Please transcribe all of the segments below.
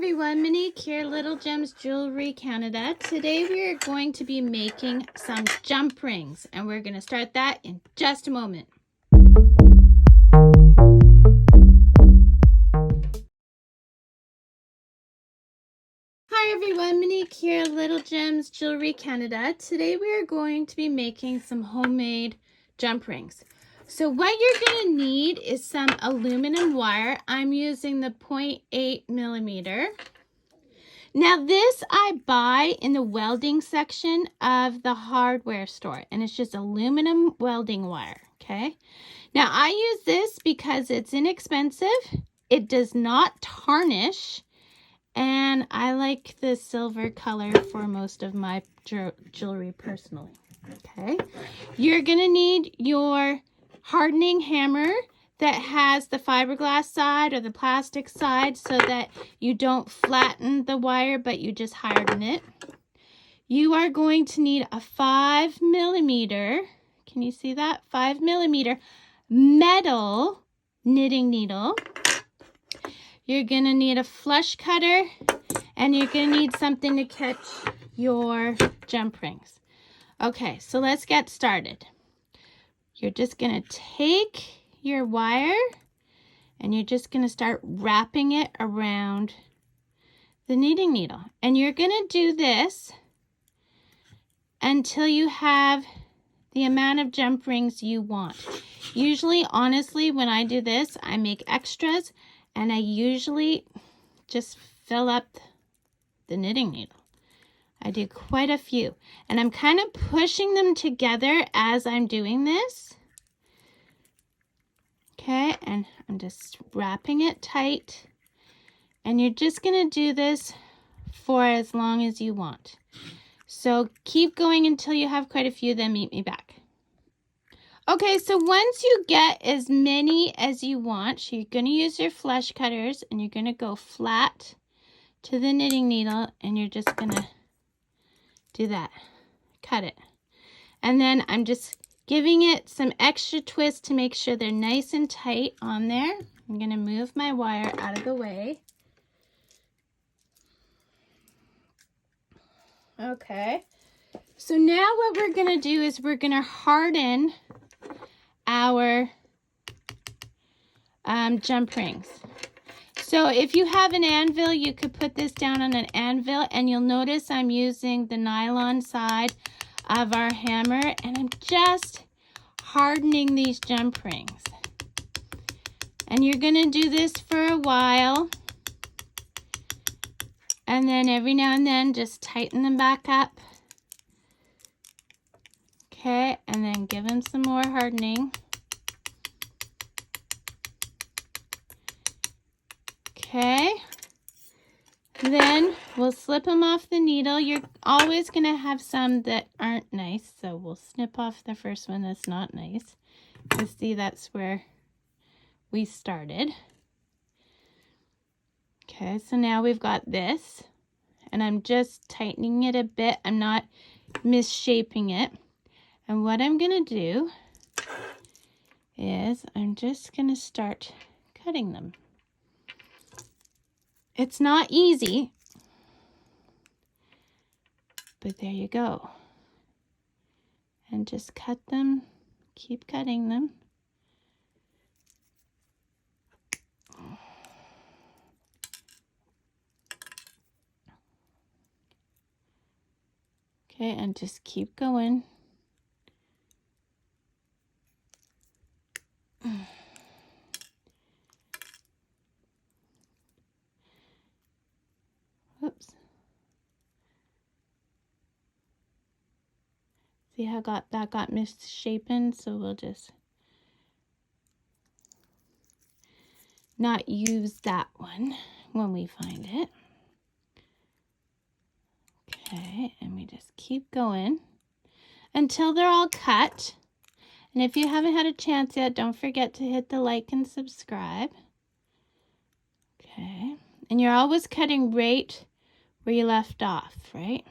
everyone, Monique here, Little Gems Jewelry Canada. Today we are going to be making some jump rings, and we're going to start that in just a moment. Hi everyone, Monique here, Little Gems Jewelry Canada. Today we are going to be making some homemade jump rings. So what you're going to need is some aluminum wire. I'm using the 0.8 millimeter. Now this I buy in the welding section of the hardware store, and it's just aluminum welding wire, okay? Now I use this because it's inexpensive, it does not tarnish, and I like the silver color for most of my jewelry personally, okay? You're gonna need your hardening hammer that has the fiberglass side or the plastic side so that you don't flatten the wire, but you just harden it. You are going to need a 5 millimeter, can you see that? 5 millimeter metal knitting needle. You're gonna need a flush cutter, and you're gonna need something to catch your jump rings. Okay, so let's get started. You're just gonna take your wire and you're just going to start wrapping it around the knitting needle, and you're going to do this until you have the amount of jump rings you want. Usually, honestly, when I do this, I make extras, and I usually just fill up the knitting needle. I do quite a few, and I'm kind of pushing them together as I'm doing this. Okay, and I'm just wrapping it tight, and you're just going to do this for as long as you want. So keep going until you have quite a few, then meet me back. Okay, so once you get as many as you want, you're going to use your flush cutters, and you're going to go flat to the knitting needle, and you're just going to do that, cut it. And then I'm just giving it some extra twist to make sure they're nice and tight on there. I'm going to move my wire out of the way. Okay, so now what we're going to do is we're going to harden our jump rings. So if you have an anvil, you could put this down on an anvil, and you'll notice I'm using the nylon side of our hammer, and I'm just hardening these jump rings. And you're going to do this for a while, and then every now and then just tighten them back up. Okay, and then give them some more hardening. Okay, then we'll slip them off the needle. You're always going to have some that aren't nice, so we'll snip off the first one that's not nice. You see, that's where we started. Okay, so now we've got this, and I'm just tightening it a bit. I'm not misshaping it. And what I'm going to do is I'm just going to start cutting them. It's not easy, but there you go. And just cut them, keep cutting them. Okay, and just keep going. Whoops. See how that got misshapen, so we'll just not use that one when we find it. Okay, and we just keep going until they're all cut. And if you haven't had a chance yet, don't forget to hit the like and subscribe. Okay, and you're always cutting right where you left off, right?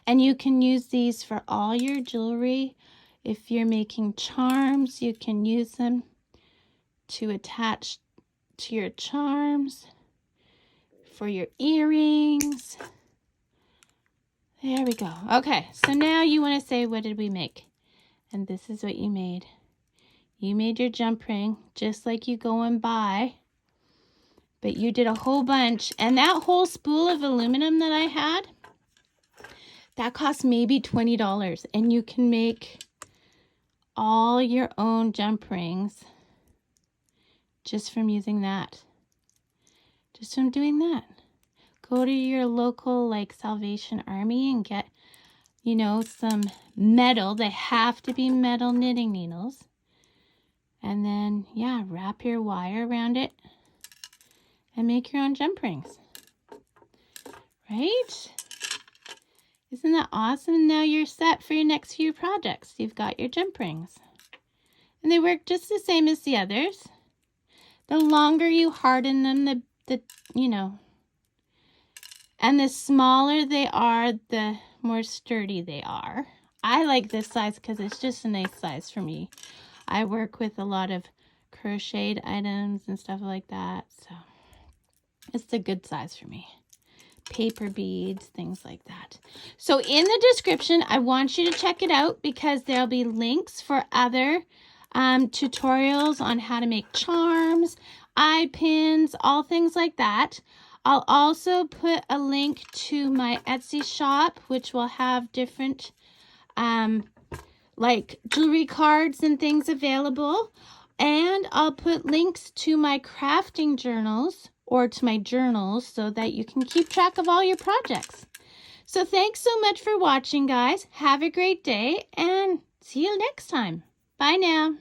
And you can use these for all your jewelry. If you're making charms, you can use them to attach to your charms, for your earrings. There we go. Okay, so now you want to say, what did we make? And this is what you made. You made your jump ring just like you go and buy, but you did a whole bunch. And that whole spool of aluminum that I had, that cost maybe $20, and you can make all your own jump rings just from using that. Just from doing that. Go to your local like Salvation Army and get, you know, some metal. They have to be metal knitting needles. And then, yeah, wrap your wire around it and make your own jump rings. Right? Isn't that awesome? Now you're set for your next few projects. You've got your jump rings. And they work just the same as the others. The longer you harden them, the you know, and the smaller they are, the more sturdy they are. I like this size because it's just a nice size for me. I work with a lot of crocheted items and stuff like that, so it's a good size for me. Paper beads, things like that. So in the description, I want you to check it out because there'll be links for other tutorials on how to make charms, eye pins, all things like that. I'll also put a link to my Etsy shop, which will have different like jewelry cards and things available. And I'll put links to my crafting journals or to my journals so that you can keep track of all your projects. So thanks so much for watching, guys. Have a great day and see you next time. Bye now.